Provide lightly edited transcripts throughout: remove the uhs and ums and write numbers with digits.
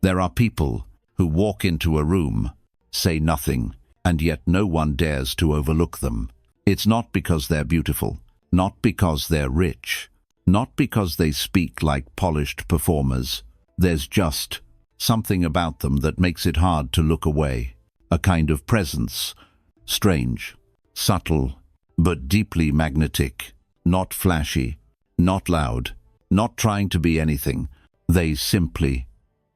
There are people who walk into a room, say nothing, and yet no one dares to overlook them. It's not because they're beautiful, not because they're rich, not because they speak like polished performers. There's just something about them that makes it hard to look away. A kind of presence, strange, subtle, but deeply magnetic, not flashy, not loud, not trying to be anything. They simply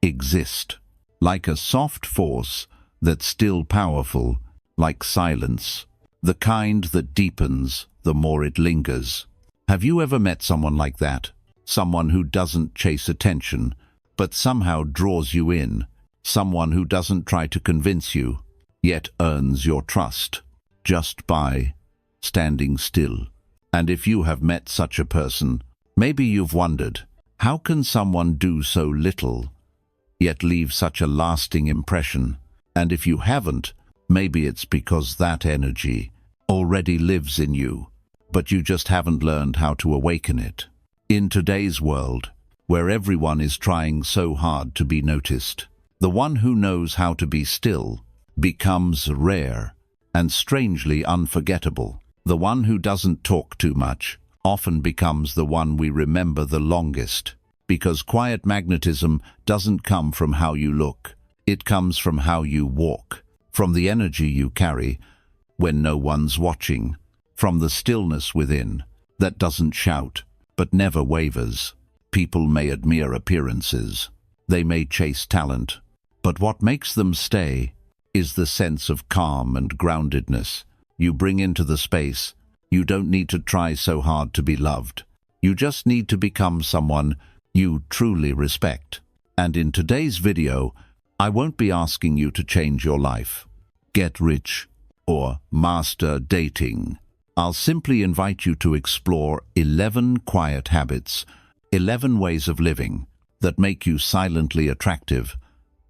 exist, like a soft force that's still powerful, like silence, the kind that deepens the more it lingers. Have you ever met someone like that? Someone who doesn't chase attention, but somehow draws you in. Someone who doesn't try to convince you, yet earns your trust, just by standing still. And if you have met such a person, maybe you've wondered, how can someone do so little, yet leave such a lasting impression? And if you haven't, maybe it's because that energy already lives in you, but you just haven't learned how to awaken it. In today's world, where everyone is trying so hard to be noticed, the one who knows how to be still becomes rare and strangely unforgettable. The one who doesn't talk too much often becomes the one we remember the longest, because quiet magnetism doesn't come from how you look. It comes from how you walk, from the energy you carry when no one's watching, from the stillness within that doesn't shout but never wavers. People may admire appearances, they may chase talent, but what makes them stay is the sense of calm and groundedness you bring into the space. You don't need to try so hard to be loved. You just need to become someone you truly respect. And in today's video, I won't be asking you to change your life, get rich, or master dating. I'll simply invite you to explore 11 quiet habits, 11 ways of living that make you silently attractive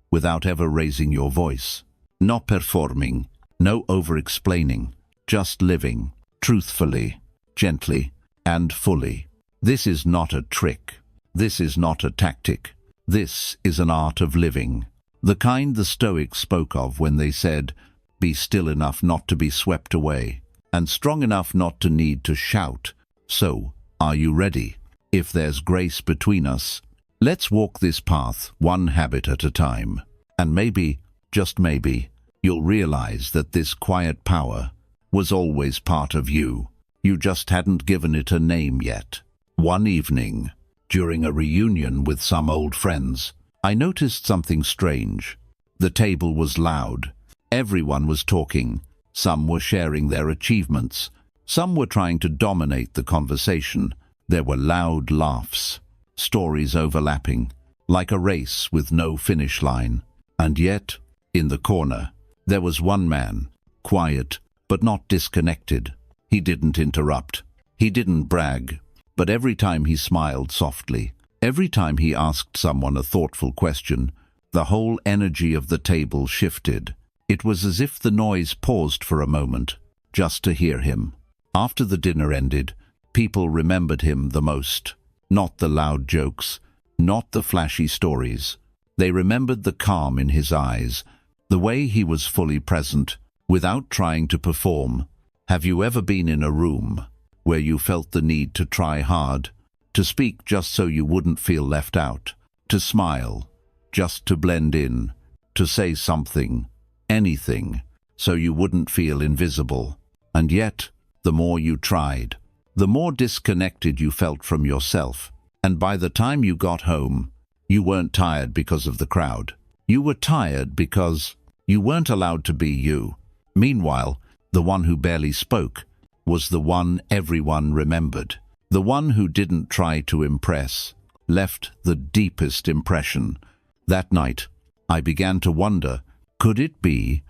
without ever raising your voice. Not performing, no over-explaining, just living truthfully, gently, and fully. This is not a trick. This is not a tactic. This is an art of living. The kind the Stoics spoke of when they said, "Be still enough not to be swept away, and strong enough not to need to shout." So, are you ready? If there's grace between us, let's walk this path one habit at a time. And maybe, just maybe, you'll realize that this quiet power was always part of you. You just hadn't given it a name yet. One evening, during a reunion with some old friends, I noticed something strange. The table was loud. Everyone was talking. Some were sharing their achievements. Some were trying to dominate the conversation. There were loud laughs, stories overlapping, like a race with no finish line. And yet, in the corner, there was one man, quiet but not disconnected. He didn't interrupt. He didn't brag. But every time he smiled softly, every time he asked someone a thoughtful question, the whole energy of the table shifted. It was as if the noise paused for a moment, just to hear him. After the dinner ended, people remembered him the most. Not the loud jokes, not the flashy stories. They remembered the calm in his eyes, the way he was fully present, without trying to perform. Have you ever been in a room where you felt the need to try hard, to speak just so you wouldn't feel left out, to smile, just to blend in, to say something, anything, so you wouldn't feel invisible? And yet, the more you tried, the more disconnected you felt from yourself. And by the time you got home, you weren't tired because of the crowd. You were tired because you weren't allowed to be you. Meanwhile, the one who barely spoke was the one everyone remembered. The one who didn't try to impress left the deepest impression. That night, I began to wonder, could it be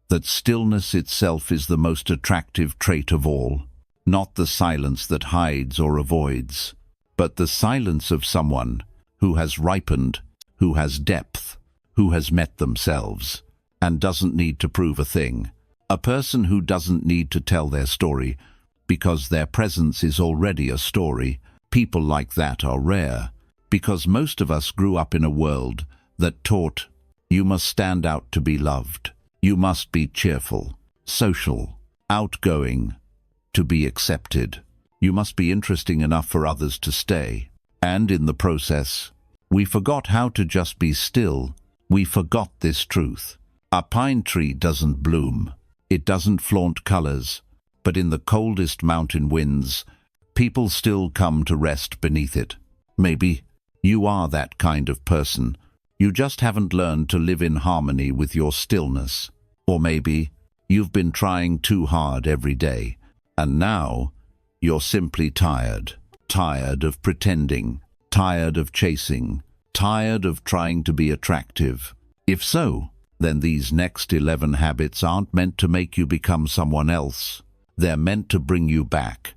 that stillness itself is the most attractive trait of all? Not the silence that hides or avoids, but the silence of someone who has ripened, who has depth, who has met themselves, and doesn't need to prove a thing. A person who doesn't need to tell their story because their presence is already a story. People like that are rare, because most of us grew up in a world that taught you must stand out to be loved. You must be cheerful, social, outgoing, to be accepted. You must be interesting enough for others to stay. And in the process, we forgot how to just be still. We forgot this truth. A pine tree doesn't bloom. It doesn't flaunt colors. But in the coldest mountain winds, people still come to rest beneath it. Maybe you are that kind of person. You just haven't learned to live in harmony with your stillness. Or maybe you've been trying too hard every day, and now you're simply tired. Tired of pretending, tired of chasing, tired of trying to be attractive. If so, then these next 11 habits aren't meant to make you become someone else. They're meant to bring you back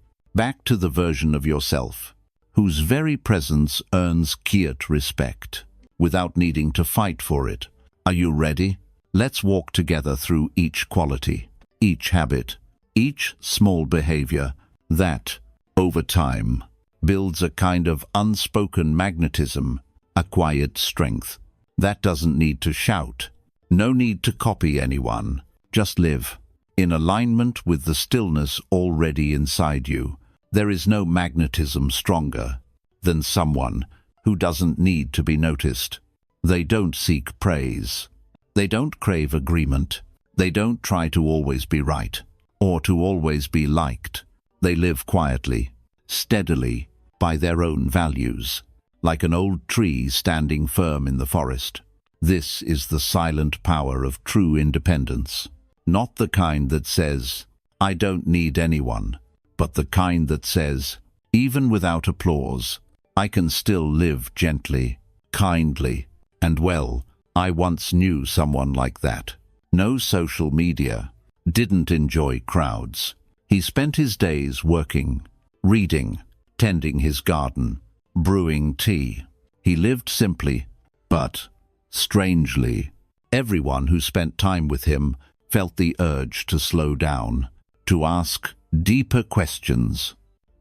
to the version of yourself whose very presence earns quiet respect without needing to fight for it. Are you ready? Let's walk together through each quality, each habit, each small behavior that, over time, builds a kind of unspoken magnetism, a quiet strength that doesn't need to shout. No need to copy anyone. Just live in alignment with the stillness already inside you. There is no magnetism stronger than someone who doesn't need to be noticed. They don't seek praise. They don't crave agreement. They don't try to always be right or to always be liked. They live quietly, steadily, by their own values, like an old tree standing firm in the forest. This is the silent power of true independence. Not the kind that says, "I don't need anyone," but the kind that says, even without applause, I can still live gently, kindly, and well. I once knew someone like that. No social media, didn't enjoy crowds. He spent his days working, reading, tending his garden, brewing tea. He lived simply, but, strangely, everyone who spent time with him felt the urge to slow down, to ask deeper questions,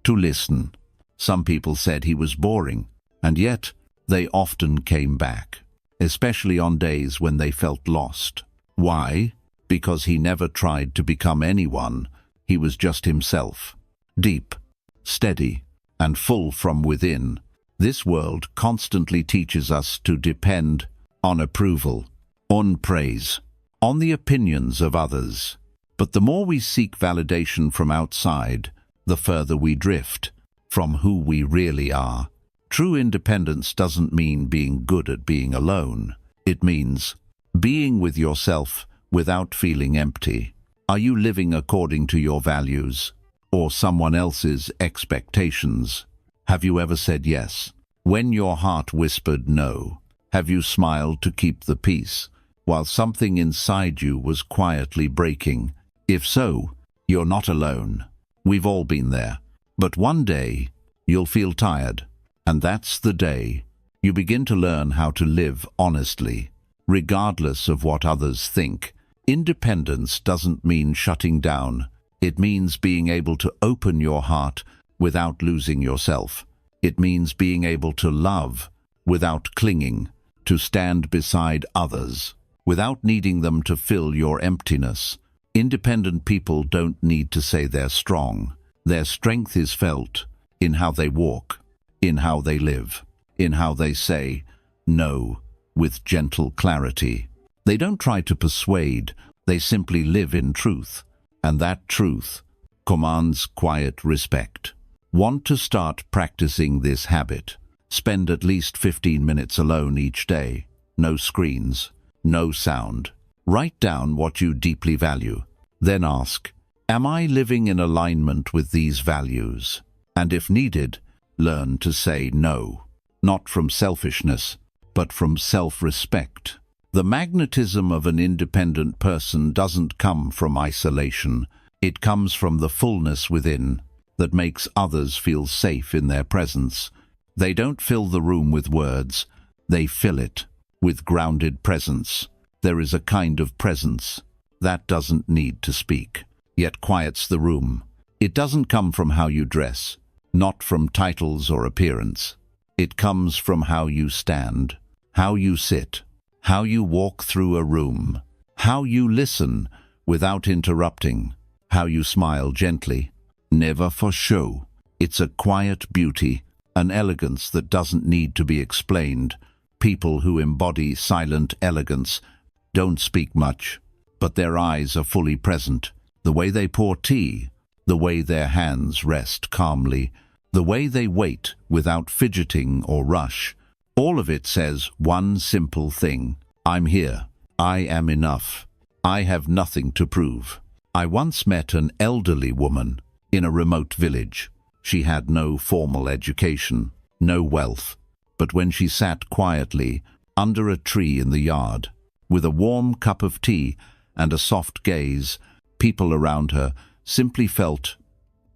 to listen. Some people said he was boring, and yet they often came back, especially on days when they felt lost. Why? Because he never tried to become anyone. He was just himself, deep, steady, and full from within. This world constantly teaches us to depend on approval, on praise, on the opinions of others. But the more we seek validation from outside, the further we drift from who we really are. True independence doesn't mean being good at being alone. It means being with yourself without feeling empty. Are you living according to your values or someone else's expectations? Have you ever said yes when your heart whispered no? Have you smiled to keep the peace while something inside you was quietly breaking? If so, you're not alone. We've all been there. But one day, you'll feel tired, and that's the day you begin to learn how to live honestly, regardless of what others think. Independence doesn't mean shutting down. It means being able to open your heart without losing yourself. It means being able to love without clinging, to stand beside others without needing them to fill your emptiness. Independent people don't need to say they're strong. Their strength is felt in how they walk, in how they live, in how they say no with gentle clarity. They don't try to persuade, they simply live in truth, and that truth commands quiet respect. Want to start practicing this habit? Spend at least 15 minutes alone each day. No screens, no sound. Write down what you deeply value. Then ask, am I living in alignment with these values? And if needed, learn to say no. Not from selfishness, but from self-respect. The magnetism of an independent person doesn't come from isolation. It comes from the fullness within that makes others feel safe in their presence. They don't fill the room with words. They fill it with grounded presence. There is a kind of presence that doesn't need to speak, yet quiets the room. It doesn't come from how you dress, not from titles or appearance. It comes from how you stand, how you sit, how you walk through a room, how you listen without interrupting, how you smile gently, never for show. It's a quiet beauty, an elegance that doesn't need to be explained. People who embody silent elegance don't speak much, but their eyes are fully present. The way they pour tea, the way their hands rest calmly, the way they wait without fidgeting or rush, all of it says one simple thing: I'm here. I am enough. I have nothing to prove. I once met an elderly woman in a remote village. She had no formal education, no wealth, but when she sat quietly under a tree in the yard, with a warm cup of tea and a soft gaze, people around her simply felt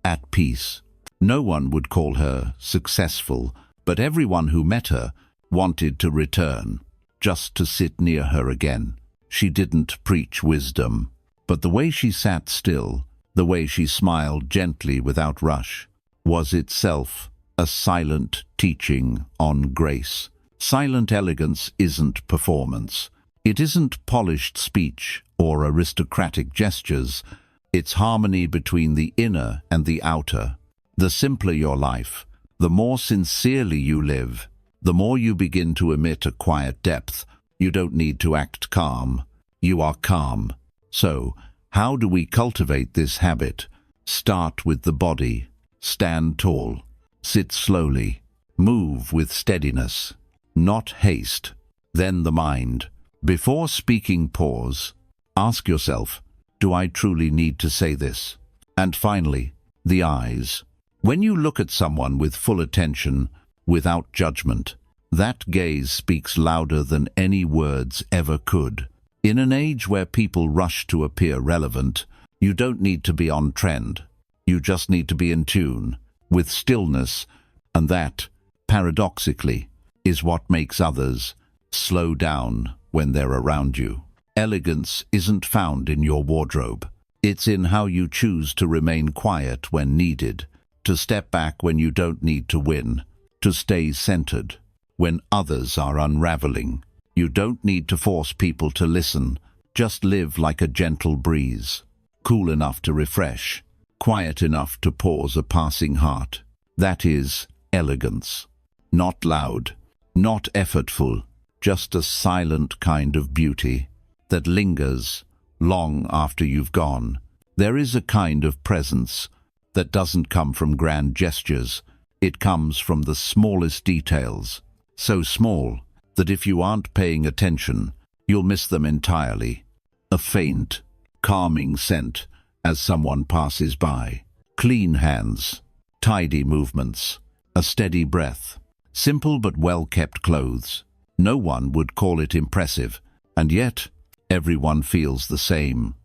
at peace. No one would call her successful, but everyone who met her wanted to return, just to sit near her again. She didn't preach wisdom, but the way she sat still, the way she smiled gently without rush, was itself a silent teaching on grace. Silent elegance isn't performance. It isn't polished speech or aristocratic gestures. It's harmony between the inner and the outer. The simpler your life, the more sincerely you live, the more you begin to emit a quiet depth. You don't need to act calm. You are calm. So, how do we cultivate this habit? Start with the body. Stand tall. Sit slowly. Move with steadiness, not haste. Then the mind. Before speaking, pause. Ask yourself, do I truly need to say this? And finally, the eyes. When you look at someone with full attention, without judgment, that gaze speaks louder than any words ever could. In an age where people rush to appear relevant, you don't need to be on trend. You just need to be in tune with stillness, and that, paradoxically, is what makes others slow down when they're around you. Elegance isn't found in your wardrobe. It's in how you choose to remain quiet when needed, to step back when you don't need to win, to stay centered when others are unraveling. You don't need to force people to listen. Just live like a gentle breeze, cool enough to refresh, quiet enough to pause a passing heart. That is elegance. Not loud, not effortful, just a silent kind of beauty that lingers long after you've gone. There is a kind of presence that doesn't come from grand gestures. It comes from the smallest details, so small that if you aren't paying attention, you'll miss them entirely. A faint, calming scent as someone passes by. Clean hands, tidy movements, a steady breath. Simple but well-kept clothes. No one would call it impressive, and yet everyone feels the same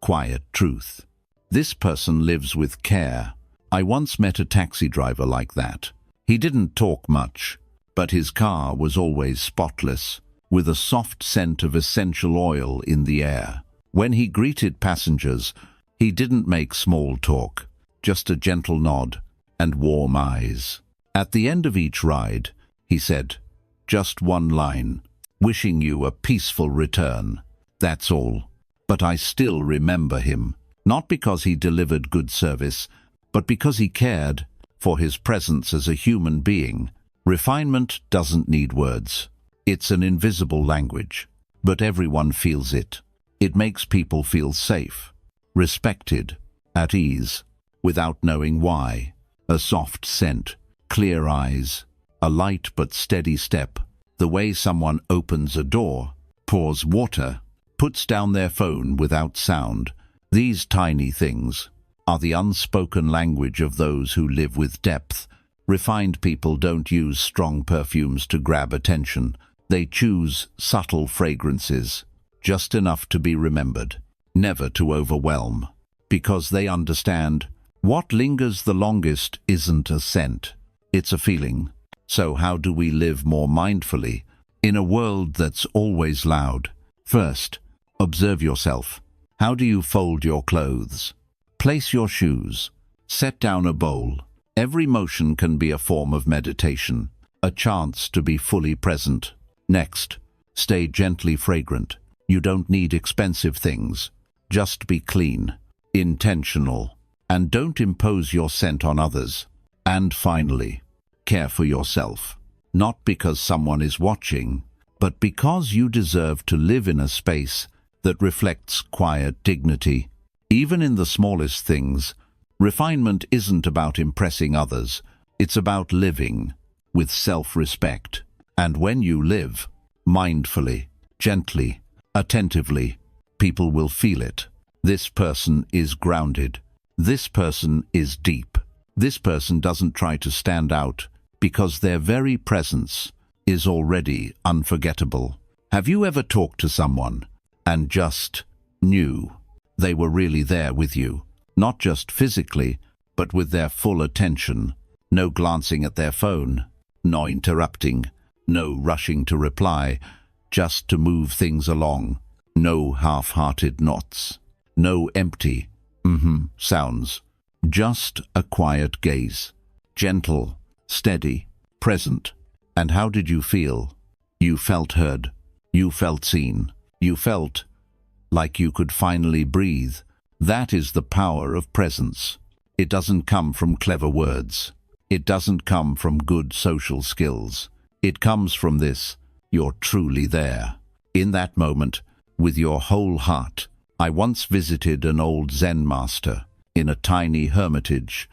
quiet truth. This person lives with care. I once met a taxi driver like that. He didn't talk much, but his car was always spotless, with a soft scent of essential oil in the air. When he greeted passengers, he didn't make small talk, just a gentle nod and warm eyes. At the end of each ride, he said, just one line, wishing you a peaceful return. That's all. But I still remember him, not because he delivered good service, but because he cared for his presence as a human being. Refinement doesn't need words. It's an invisible language, but everyone feels it. It makes people feel safe, respected, at ease, without knowing why. A soft scent, clear eyes, a light but steady step, the way someone opens a door, pours water, puts down their phone without sound. These tiny things are the unspoken language of those who live with depth. Refined people don't use strong perfumes to grab attention. They choose subtle fragrances, just enough to be remembered, never to overwhelm, because they understand what lingers the longest isn't a scent, it's a feeling. So how do we live more mindfully in a world that's always loud? First, observe yourself. How do you fold your clothes? Place your shoes. Set down a bowl. Every motion can be a form of meditation, a chance to be fully present. Next, Stay gently fragrant. You don't need expensive things. Just be clean, intentional, and don't impose your scent on others. And finally, care for yourself. Not because someone is watching, but because you deserve to live in a space that reflects quiet dignity. Even in the smallest things, refinement isn't about impressing others. It's about living with self-respect. And when you live mindfully, gently, attentively, people will feel it. This person is grounded. This person is deep. This person doesn't try to stand out because their very presence is already unforgettable. Have you ever talked to someone and just knew they were really there with you? Not just physically, but with their full attention. No glancing at their phone, no interrupting, no rushing to reply, just to move things along. No half-hearted nods, no empty sounds. Just a quiet gaze. Gentle, steady, present. And how did you feel? You felt heard. You felt seen. You felt like you could finally breathe. That is the power of presence. It doesn't come from clever words. It doesn't come from good social skills. It comes from this: you're truly there. In that moment, with your whole heart. I once visited an old Zen master in a tiny hermitage,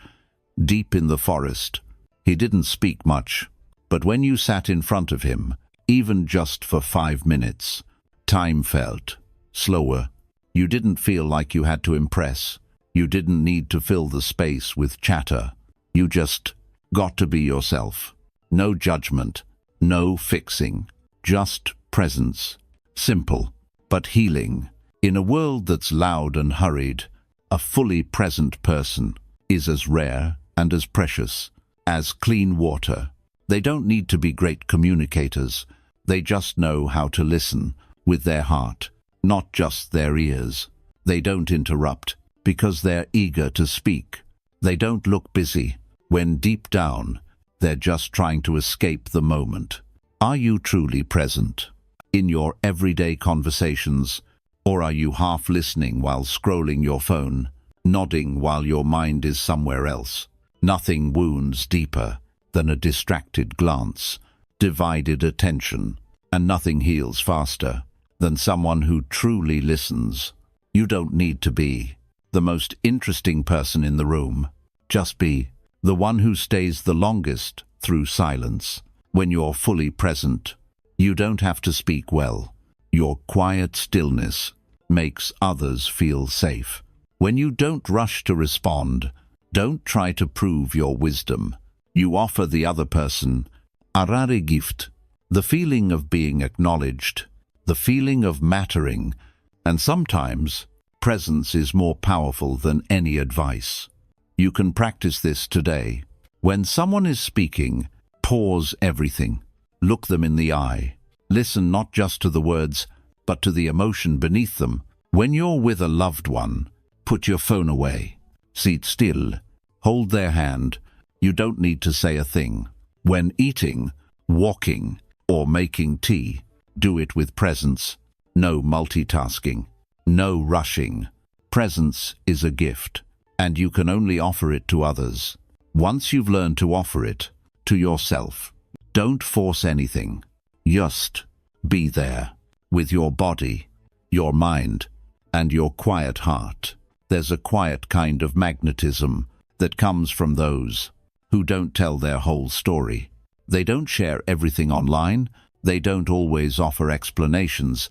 deep in the forest. He didn't speak much, but when you sat in front of him, even just for 5 minutes, time felt slower. You didn't feel like you had to impress. You didn't need to fill the space with chatter. You just got to be yourself. No judgment, no fixing, just presence. Simple, but healing. In a world that's loud and hurried, a fully present person is as rare and as precious as clean water. They don't need to be great communicators. They just know how to listen with their heart, not just their ears. They don't interrupt because they're eager to speak. They don't look busy when deep down they're just trying to escape the moment. Are you truly present in your everyday conversations, or are you half listening while scrolling your phone, nodding while your mind is somewhere else? Nothing wounds deeper than a distracted glance, divided attention, and nothing heals faster than someone who truly listens. You don't need to be the most interesting person in the room. Just be the one who stays the longest through silence. When you're fully present, you don't have to speak well. Your quiet stillness makes others feel safe. When you don't rush to respond, don't try to prove your wisdom. You offer the other person a rare gift, the feeling of being acknowledged, the feeling of mattering, and sometimes presence is more powerful than any advice. You can practice this today. When someone is speaking, pause everything. Look them in the eye. Listen not just to the words, but to the emotion beneath them. When you're with a loved one, put your phone away. Sit still. Hold their hand. You don't need to say a thing. When eating, walking, or making tea, do it with presence. No multitasking. No rushing. Presence is a gift, and you can only offer it to others. Once you've learned to offer it to yourself, don't force anything. Just be there with your body, your mind, and your quiet heart. There's a quiet kind of magnetism that comes from those who don't tell their whole story. They don't share everything online. They don't always offer explanations.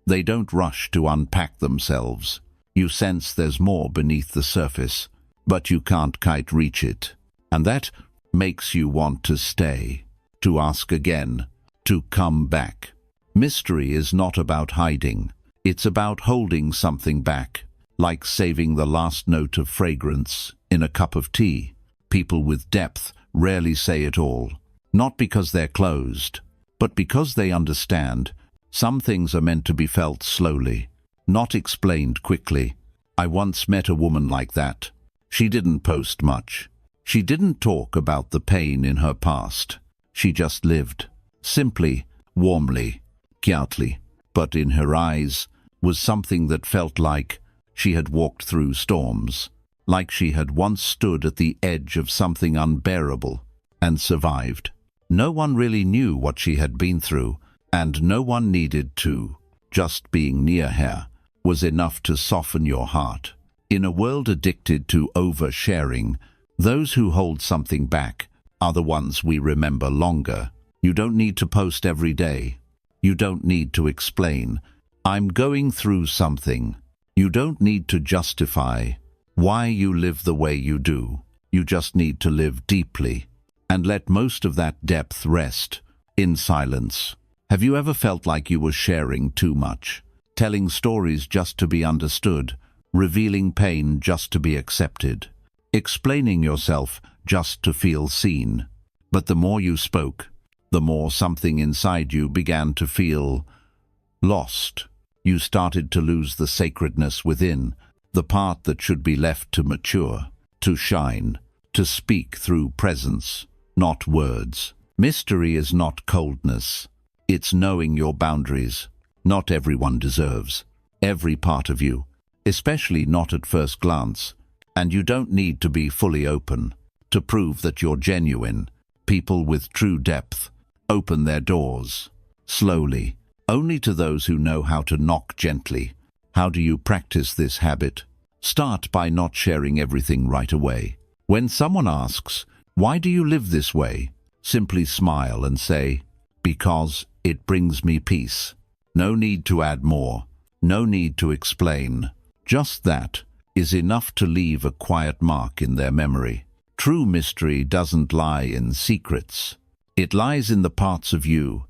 They don't rush to unpack themselves. You sense there's more beneath the surface, but you can't quite reach it. And that makes you want to stay, to ask again, to come back. Mystery is not about hiding. It's about holding something back, like saving the last note of fragrance in a cup of tea. People with depth rarely say it all, not because they're closed, but because they understand. Some things are meant to be felt slowly, not explained quickly. I once met a woman like that. She didn't post much. She didn't talk about the pain in her past. She just lived, simply, warmly. quietly, but in her eyes was something that felt like she had walked through storms, like she had once stood at the edge of something unbearable and survived. No one really knew what she had been through, and no one needed to. Just being near her was enough to soften your heart. In a world addicted to oversharing, those who hold something back are the ones we remember longer. You don't need to post every day. You don't need to explain, "I'm going through something." You don't need to justify why you live the way you do. You just need to live deeply and let most of that depth rest in silence. Have you ever felt like you were sharing too much, telling stories just to be understood, revealing pain just to be accepted, explaining yourself just to feel seen? But the more you spoke, the more something inside you began to feel lost. You started to lose the sacredness within, the part that should be left to mature, to shine, to speak through presence, not words. Mystery is not coldness. It's knowing your boundaries. Not everyone deserves every part of you, especially not at first glance. And you don't need to be fully open to prove that you're genuine. People with true depth open their doors, slowly, only to those who know how to knock gently. How do you practice this habit? Start by not sharing everything right away. When someone asks, "Why do you live this way?" simply smile and say, "Because it brings me peace." No need to add more. No need to explain. Just that is enough to leave a quiet mark in their memory. True mystery doesn't lie in secrets. It lies in the parts of you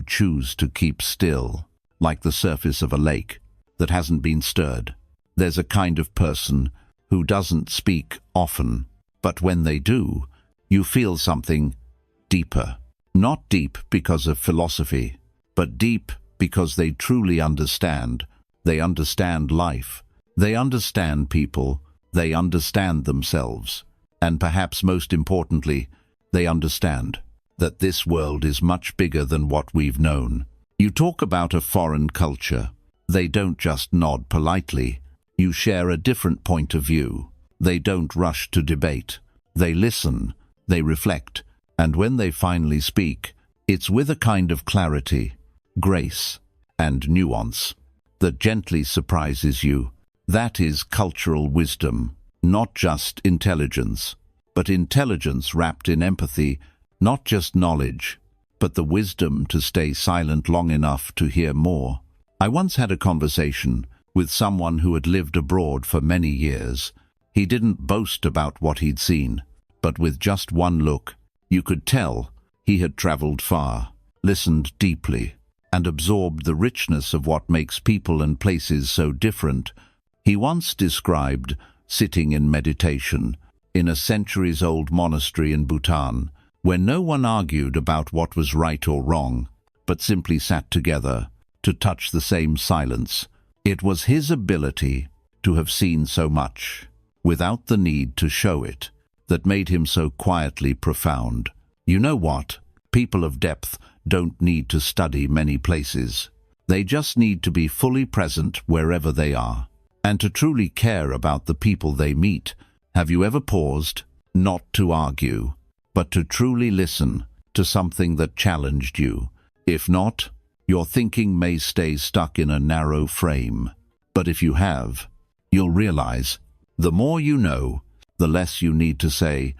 choose to keep still, like the surface of a lake that hasn't been stirred. There's a kind of person who doesn't speak often, but when they do, you feel something deeper. Not deep because of philosophy, but deep because they truly understand. They understand life. They understand people. They understand themselves. And perhaps most importantly, they understand that this world is much bigger than what we've known. You talk about a foreign culture. They don't just nod politely. You share a different point of view. They don't rush to debate. They listen. They reflect. And when they finally speak, it's with a kind of clarity, grace, and nuance that gently surprises you. That is cultural wisdom, not just intelligence, but intelligence wrapped in empathy, not just knowledge, but the wisdom to stay silent long enough to hear more. I once had a conversation with someone who had lived abroad for many years. He didn't boast about what he'd seen, but with just one look, you could tell he had traveled far, listened deeply, and absorbed the richness of what makes people and places so different. He once described sitting in meditation in a centuries-old monastery in Bhutan, where no one argued about what was right or wrong, but simply sat together to touch the same silence. It was his ability to have seen so much, without the need to show it, that made him so quietly profound. You know what? People of depth don't need to study many places. They just need to be fully present wherever they are, and to truly care about the people they meet. Have you ever paused, not to argue, but to truly listen to something that challenged you? If not, your thinking may stay stuck in a narrow frame. But if you have, you'll realize the more you know, the less you need to say.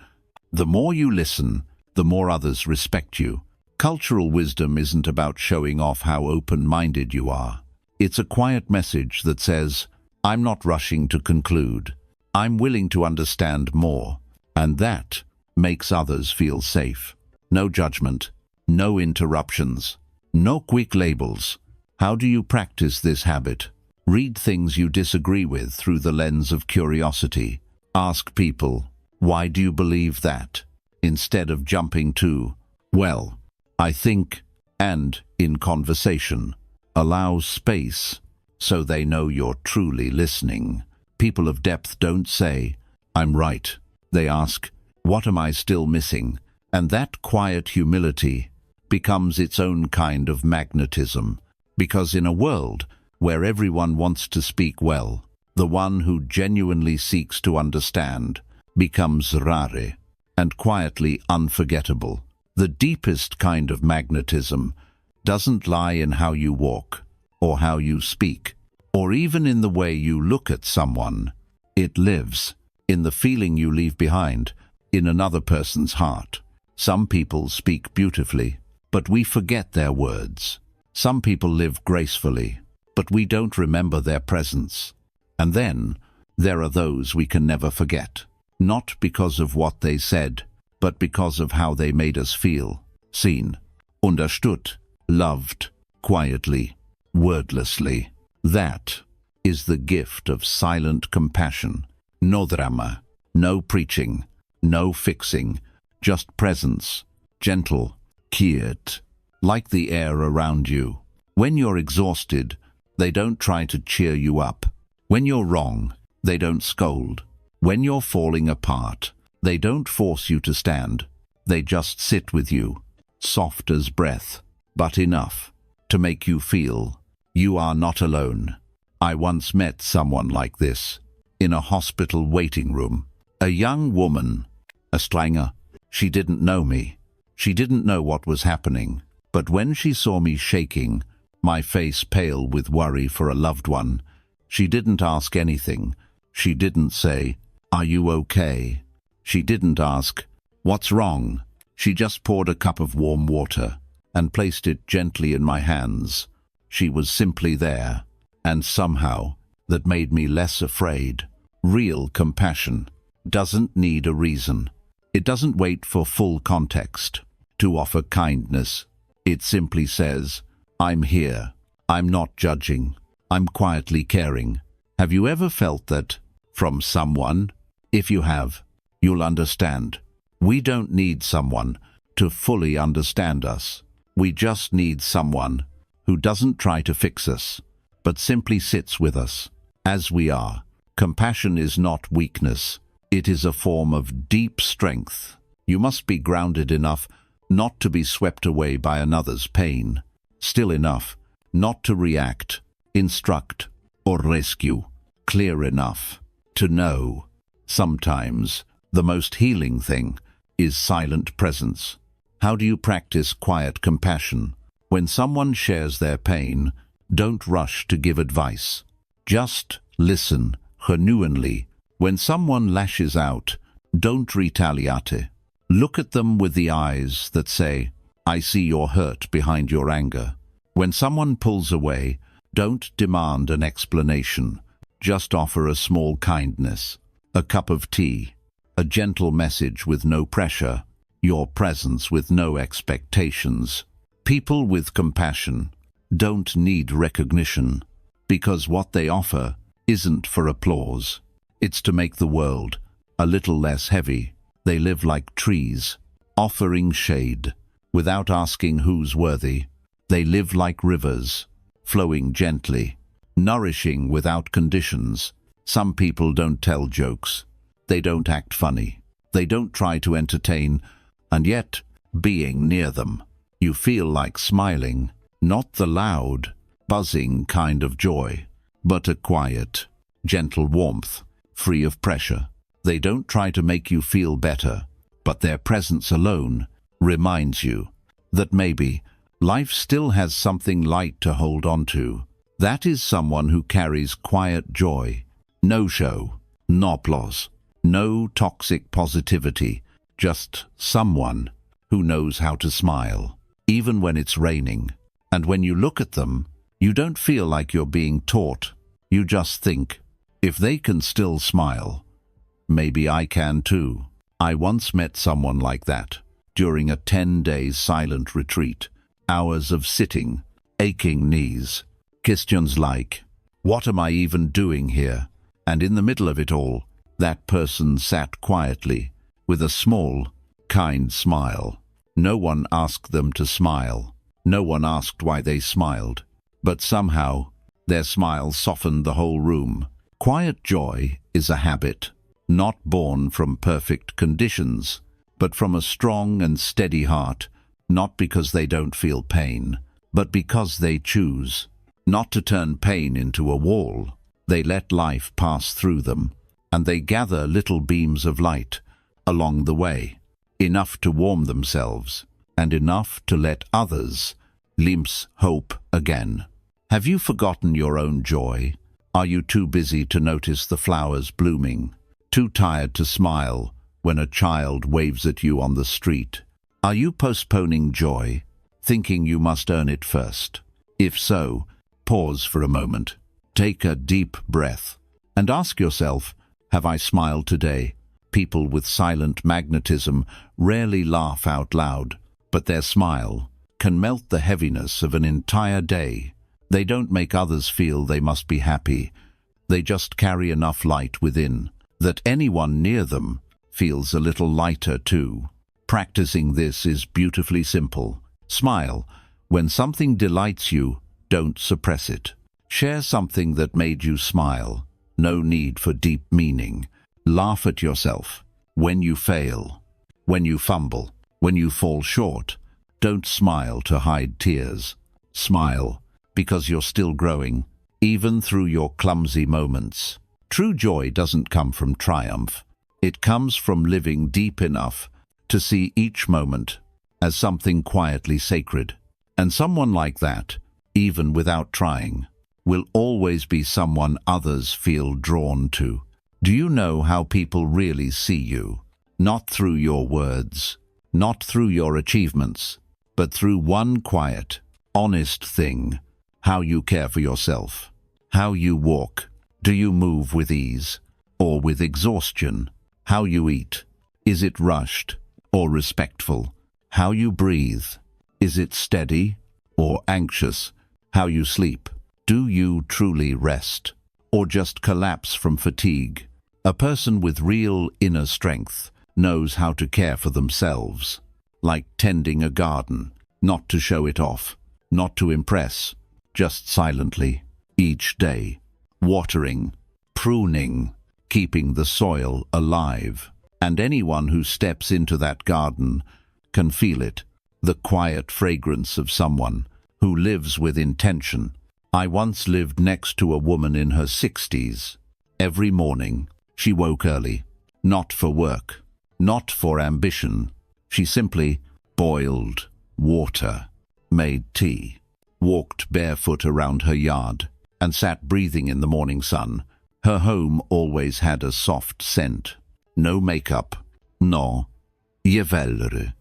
The more you listen, the more others respect you. Cultural wisdom isn't about showing off how open-minded you are. It's a quiet message that says, "I'm not rushing to conclude. I'm willing to understand more." And that makes others feel safe. No judgment, no interruptions, no quick labels. How do you practice this habit? Read things you disagree with through the lens of curiosity. Ask people, "Why do you believe that?" instead of jumping to, "Well, I think," and in conversation, allow space so they know you're truly listening. People of depth don't say, "I'm right." They ask, "What am I still missing?" And that quiet humility becomes its own kind of magnetism. Because in a world where everyone wants to speak well, the one who genuinely seeks to understand becomes rare and quietly unforgettable. The deepest kind of magnetism doesn't lie in how you walk, or how you speak, or even in the way you look at someone. It lives in the feeling you leave behind, in another person's heart. Some people speak beautifully, but we forget their words. Some people live gracefully, but we don't remember their presence. And then there are those we can never forget, not because of what they said, but because of how they made us feel, seen, understood, loved, quietly, wordlessly. That is the gift of silent compassion. No drama, no preaching, no fixing, just presence, gentle, quiet, like the air around you. When you're exhausted, they don't try to cheer you up. When you're wrong, they don't scold. When you're falling apart, they don't force you to stand. They just sit with you, soft as breath, but enough to make you feel you are not alone. I once met someone like this in a hospital waiting room. A young woman, a stranger. She didn't know me. She didn't know what was happening. But when she saw me shaking, my face pale with worry for a loved one, she didn't ask anything. She didn't say, "Are you okay?" She didn't ask, "What's wrong?" She just poured a cup of warm water and placed it gently in my hands. She was simply there, and somehow that made me less afraid. Real compassion doesn't need a reason. It doesn't wait for full context to offer kindness. It simply says, "I'm here. I'm not judging. I'm quietly caring." Have you ever felt that from someone? If you have, you'll understand. We don't need someone to fully understand us. We just need someone who doesn't try to fix us, but simply sits with us as we are. Compassion is not weakness. It is a form of deep strength. You must be grounded enough not to be swept away by another's pain, still enough not to react, instruct, or rescue, clear enough to know. Sometimes the most healing thing is silent presence. How do you practice quiet compassion? When someone shares their pain, don't rush to give advice. Just listen genuinely. When someone lashes out, don't retaliate. Look at them with the eyes that say, "I see your hurt behind your anger." When someone pulls away, don't demand an explanation. Just offer a small kindness, a cup of tea, a gentle message with no pressure, your presence with no expectations. People with compassion don't need recognition, because what they offer isn't for applause. It's to make the world a little less heavy. They live like trees, offering shade without asking who's worthy. They live like rivers, flowing gently, nourishing without conditions. Some people don't tell jokes. They don't act funny. They don't try to entertain, and yet, being near them, you feel like smiling. Not the loud, buzzing kind of joy, but a quiet, gentle warmth, free of pressure. They don't try to make you feel better, but their presence alone reminds you that maybe life still has something light to hold on to. That is someone who carries quiet joy. No show, no applause, no toxic positivity, just someone who knows how to smile, even when it's raining. And when you look at them, you don't feel like you're being taught. You just think, if they can still smile, maybe I can too. I once met someone like that during a 10-day silent retreat. Hours of sitting, aching knees, questions like, "What am I even doing here?" And in the middle of it all, that person sat quietly, with a small, kind smile. No one asked them to smile. No one asked why they smiled. But somehow, their smile softened the whole room. Quiet joy is a habit, not born from perfect conditions, but from a strong and steady heart, not because they don't feel pain, but because they choose not to turn pain into a wall. They let life pass through them, and they gather little beams of light along the way, enough to warm themselves, and enough to let others glimpse hope again. Have you forgotten your own joy? Are you too busy to notice the flowers blooming? Too tired to smile when a child waves at you on the street? Are you postponing joy, thinking you must earn it first? If so, pause for a moment, take a deep breath, and ask yourself, have I smiled today? People with silent magnetism rarely laugh out loud, but their smile can melt the heaviness of an entire day. They don't make others feel they must be happy. They just carry enough light within that anyone near them feels a little lighter too. Practicing this is beautifully simple. Smile. When something delights you, don't suppress it. Share something that made you smile. No need for deep meaning. Laugh at yourself. When you fail, when you fumble, when you fall short, don't smile to hide tears. Smile because you're still growing, even through your clumsy moments. True joy doesn't come from triumph. It comes from living deep enough to see each moment as something quietly sacred. And someone like that, even without trying, will always be someone others feel drawn to. Do you know how people really see you? Not through your words, not through your achievements, but through one quiet, honest thing: how you care for yourself, how you walk. Do you move with ease or with exhaustion? How you eat, is it rushed or respectful? How you breathe, is it steady or anxious? How you sleep, do you truly rest or just collapse from fatigue? A person with real inner strength knows how to care for themselves, like tending a garden, not to show it off, not to impress, just silently, each day, watering, pruning, keeping the soil alive. And anyone who steps into that garden can feel it, the quiet fragrance of someone who lives with intention. I once lived next to a woman in her 60s. Every morning, she woke early, not for work, not for ambition. She simply boiled water, made tea, walked barefoot around her yard, and sat breathing in the morning sun. Her home always had a soft scent. No makeup, no juveler,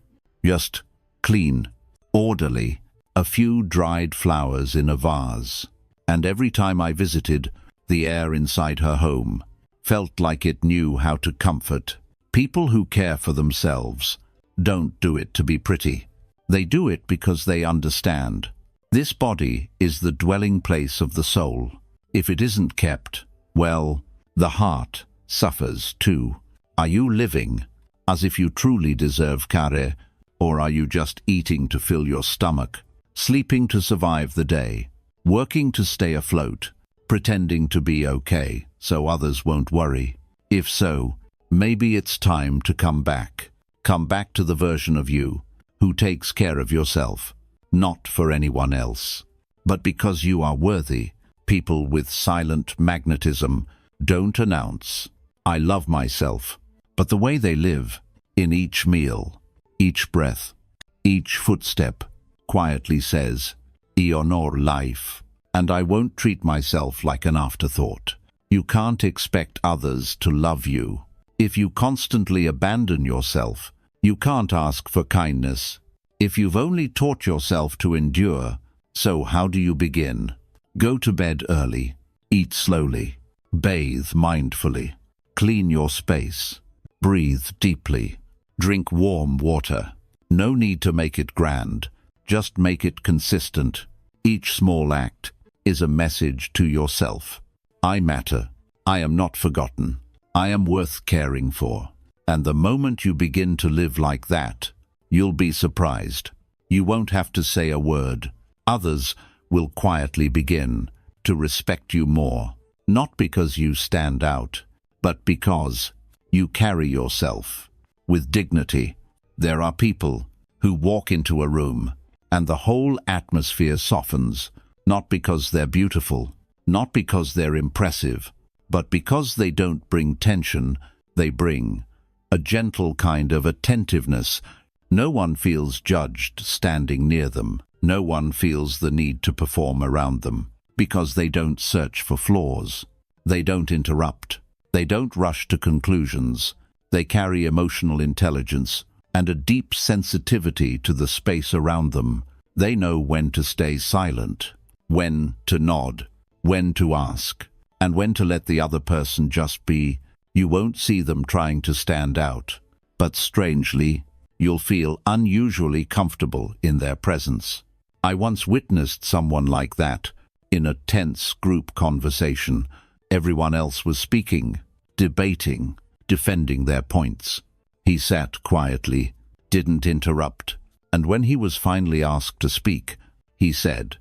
just clean, orderly, a few dried flowers in a vase. And every time I visited, the air inside her home felt like it knew how to comfort. People who care for themselves don't do it to be pretty. They do it because they understand. This body is the dwelling place of the soul. If it isn't kept, well, the heart suffers too. Are you living as if you truly deserve care, or are you just eating to fill your stomach, sleeping to survive the day, working to stay afloat, pretending to be okay so others won't worry? If so, maybe it's time to come back. Come back to the version of you who takes care of yourself, not for anyone else, but because you are worthy. People with silent magnetism don't announce, "I love myself," but the way they live, in each meal, each breath, each footstep, quietly says, "I honor life, and I won't treat myself like an afterthought." You can't expect others to love you if you constantly abandon yourself. You can't ask for kindness if you've only taught yourself to endure. So how do you begin? Go to bed early, eat slowly, bathe mindfully, clean your space, breathe deeply, drink warm water. No need to make it grand, just make it consistent. Each small act is a message to yourself. I matter. I am not forgotten. I am worth caring for. And the moment you begin to live like that, you'll be surprised. You won't have to say a word. Others will quietly begin to respect you more, not because you stand out, but because you carry yourself with dignity. There are people who walk into a room and the whole atmosphere softens, not because they're beautiful, not because they're impressive, but because they don't bring tension, they bring a gentle kind of attentiveness. No one feels judged standing near them. No one feels the need to perform around them, because they don't search for flaws. They don't interrupt. They don't rush to conclusions. They carry emotional intelligence and a deep sensitivity to the space around them. They know when to stay silent, when to nod, when to ask, and when to let the other person just be. You won't see them trying to stand out, but strangely, you'll feel unusually comfortable in their presence. I once witnessed someone like that in a tense group conversation. Everyone else was speaking, debating, defending their points. He sat quietly, didn't interrupt, and when he was finally asked to speak, he said,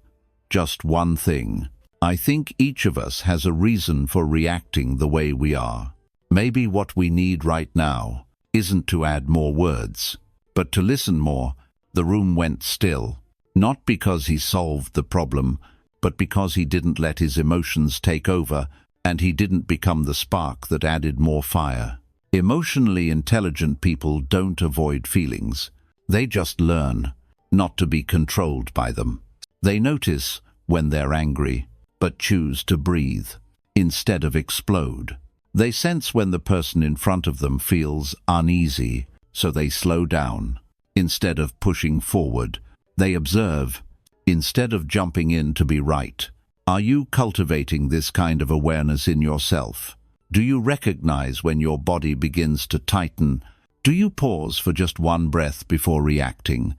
"Just one thing. I think each of us has a reason for reacting the way we are. Maybe what we need right now isn't to add more words, but to listen more." The room went still. Not because he solved the problem, but because he didn't let his emotions take over, and he didn't become the spark that added more fire. Emotionally intelligent people don't avoid feelings. They just learn not to be controlled by them. They notice when they're angry, but choose to breathe instead of explode. They sense when the person in front of them feels uneasy, so they slow down instead of pushing forward. They observe, instead of jumping in to be right. Are you cultivating this kind of awareness in yourself? Do you recognize when your body begins to tighten? Do you pause for just one breath before reacting?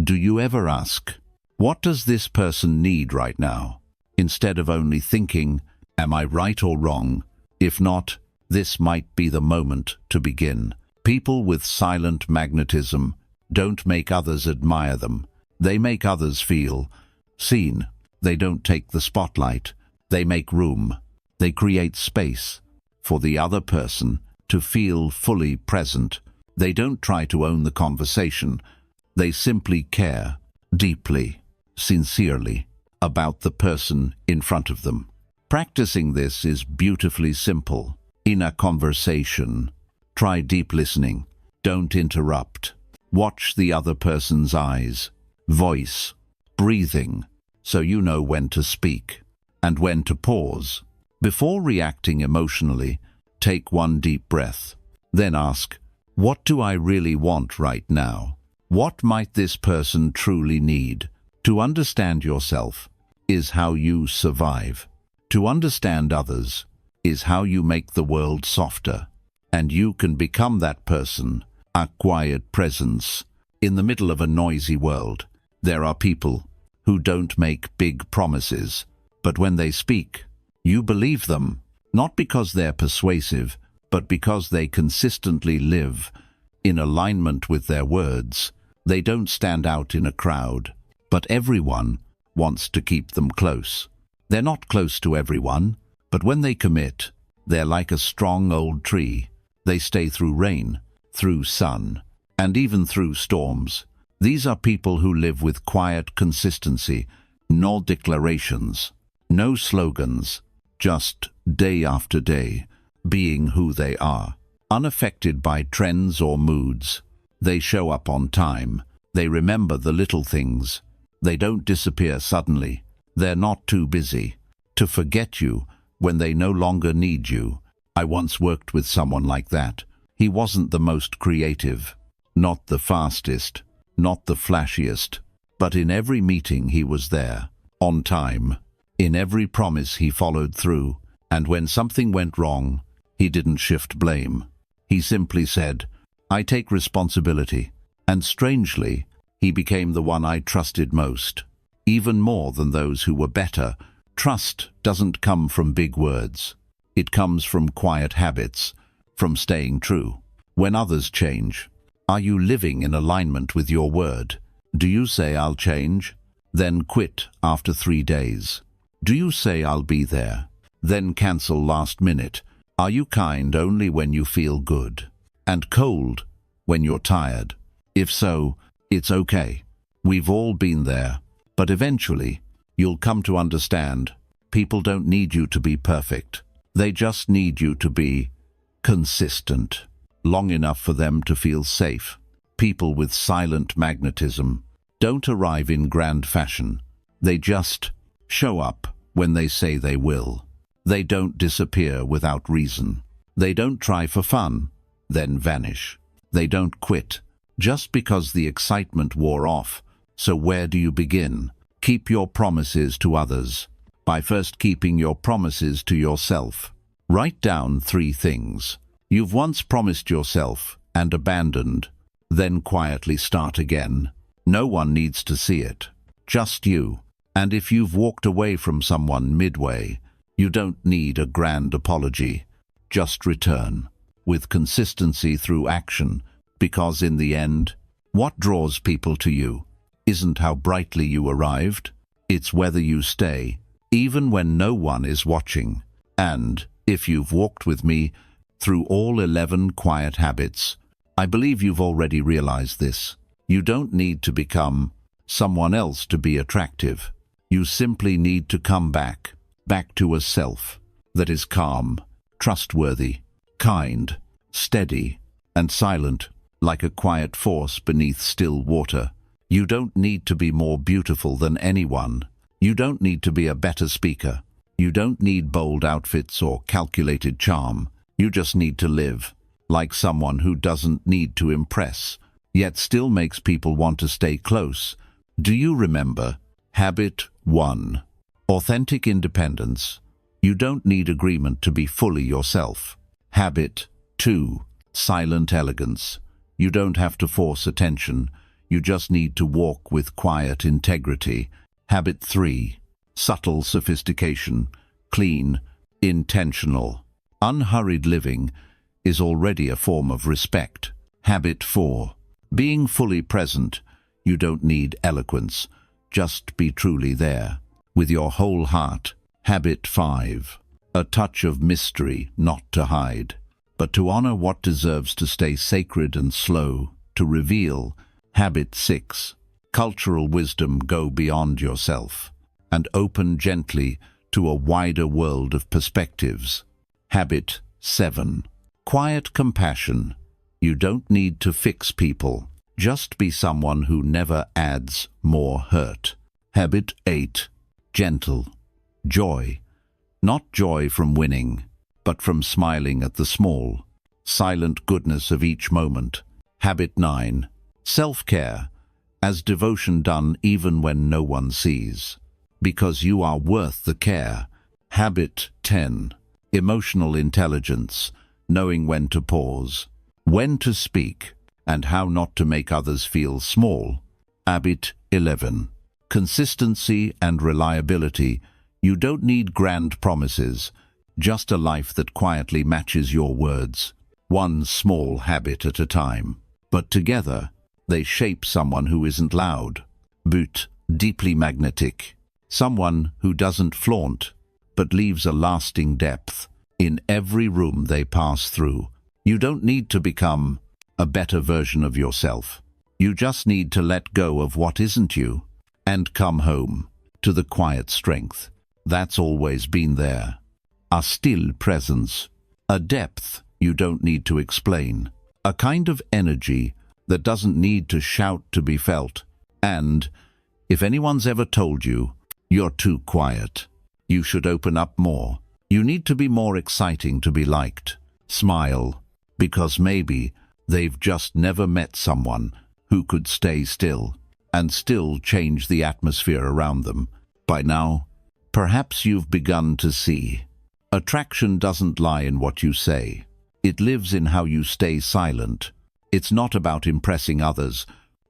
Do you ever ask, what does this person need right now? Instead of only thinking, am I right or wrong? If not, this might be the moment to begin. People with silent magnetism don't make others admire them. They make others feel seen. They don't take the spotlight. They make room. They create space for the other person to feel fully present. They don't try to own the conversation. They simply care deeply, sincerely, about the person in front of them. Practicing this is beautifully simple. In a conversation, try deep listening. Don't interrupt. Watch the other person's eyes, voice, breathing, so you know when to speak and when to pause. Before reacting emotionally, take one deep breath. Then ask, what do I really want right now? What might this person truly need? To understand yourself is how you survive. To understand others is how you make the world softer. And you can become that person, a quiet presence. In the middle of a noisy world, there are people who don't make big promises, but when they speak, you believe them, not because they're persuasive, but because they consistently live in alignment with their words. They don't stand out in a crowd, but everyone wants to keep them close. They're not close to everyone, but when they commit, they're like a strong old tree. They stay through rain, through sun, and even through storms. These are people who live with quiet consistency, no declarations, no slogans, just day after day, being who they are, unaffected by trends or moods. They show up on time. They remember the little things. They don't disappear suddenly. They're not too busy to forget you when they no longer need you. I once worked with someone like that. He wasn't the most creative, not the fastest, not the flashiest, but in every meeting he was there, on time. In every promise he followed through, and when something went wrong, he didn't shift blame. He simply said, I take responsibility. And strangely, he became the one I trusted most, even more than those who were better. Trust doesn't come from big words. It comes from quiet habits, from staying true. When others change, are you living in alignment with your word? Do you say, I'll change, then quit after 3 days? Do you say, I'll be there, then cancel last minute? Are you kind only when you feel good, and cold when you're tired? If so, it's okay. We've all been there, but eventually, you'll come to understand people don't need you to be perfect. They just need you to be consistent, long enough for them to feel safe. People with silent magnetism don't arrive in grand fashion. They just show up when they say they will. They don't disappear without reason. They don't try for fun, then vanish. They don't quit just because the excitement wore off. So where do you begin? Keep your promises to others by first keeping your promises to yourself. Write down 3 things you've once promised yourself and abandoned, then quietly start again. No one needs to see it, just you. And if you've walked away from someone midway, you don't need a grand apology. Just return, with consistency through action, because in the end, what draws people to you isn't how brightly you arrived, it's whether you stay, even when no one is watching. And if you've walked with me through all 11 quiet habits, I believe you've already realized this. You don't need to become someone else to be attractive. You simply need to come back to a self that is calm, trustworthy, kind, steady, and silent, like a quiet force beneath still water. You don't need to be more beautiful than anyone. You don't need to be a better speaker. You don't need bold outfits or calculated charm. You just need to live like someone who doesn't need to impress, yet still makes people want to stay close. Do you remember? Habit 1. Authentic independence. You don't need agreement to be fully yourself. Habit 2. Silent elegance. You don't have to force attention. You just need to walk with quiet integrity. Habit 3. Subtle sophistication. Clean, intentional. Unhurried living is already a form of respect. Habit 4. Being fully present. You don't need eloquence. Just be truly there, with your whole heart. Habit 5. A touch of mystery, not to hide, but to honor what deserves to stay sacred and slow to reveal. Habit 6. Cultural wisdom. Go beyond yourself and open gently to a wider world of perspectives. Habit 7. Quiet compassion. You don't need to fix people. Just be someone who never adds more hurt. Habit 8. Gentle joy. Not joy from winning, but from smiling at the small, silent goodness of each moment. Habit 9. Self-care, as devotion done even when no one sees, because you are worth the care. Habit 10. Emotional intelligence, knowing when to pause, when to speak, and how not to make others feel small. Habit 11. Consistency and reliability. You don't need grand promises, just a life that quietly matches your words, one small habit at a time. But together, they shape someone who isn't loud, but deeply magnetic. Someone who doesn't flaunt, but leaves a lasting depth in every room they pass through. You don't need to become a better version of yourself. You just need to let go of what isn't you and come home to the quiet strength that's always been there. A still presence, a depth you don't need to explain, a kind of energy that doesn't need to shout to be felt. And if anyone's ever told you you're too quiet, you should open up more. You need to be more exciting to be liked. Smile, because maybe they've just never met someone who could stay still and still change the atmosphere around them. By now, perhaps you've begun to see. Attraction doesn't lie in what you say. It lives in how you stay silent. It's not about impressing others.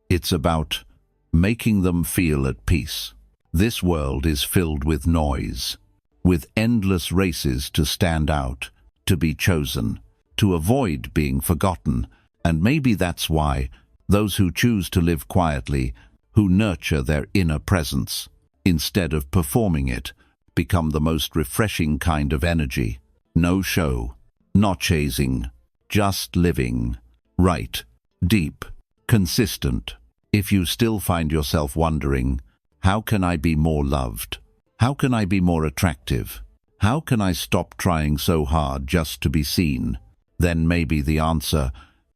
It's about making them feel at peace. This world is filled with noise, with endless races to stand out, to be chosen, to avoid being forgotten. And maybe that's why those who choose to live quietly, who nurture their inner presence, instead of performing it, become the most refreshing kind of energy. No show, not chasing, just living. Right, deep, consistent, If you still find yourself wondering, how can I be more loved? How can I be more attractive? How can I stop trying so hard just to be seen? Then maybe the answer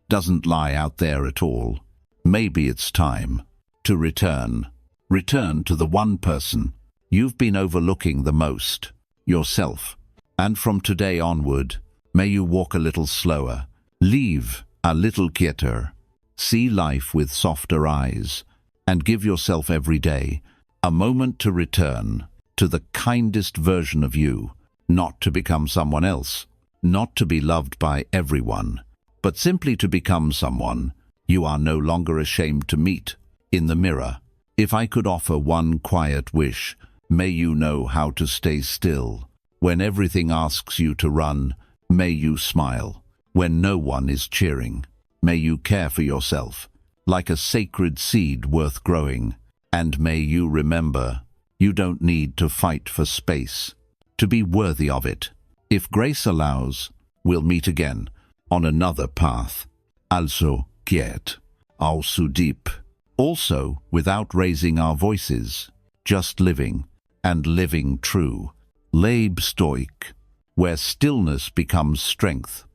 doesn't lie out there at all. Maybe it's time to return. Return to the one person you've been overlooking the most, yourself. And from today onward, may you walk a little slower, live a little quieter, see life with softer eyes, and give yourself every day a moment to return to the kindest version of you, not to become someone else, not to be loved by everyone, but simply to become someone you are no longer ashamed to meet in the mirror. If I could offer one quiet wish, may you know how to stay still. When everything asks you to run, may you smile. When no one is cheering, may you care for yourself, like a sacred seed worth growing. And may you remember, you don't need to fight for space to be worthy of it. If grace allows, we'll meet again on another path. Also quiet, also deep, also without raising our voices, just living and living true. LABE Stoic, where stillness becomes strength.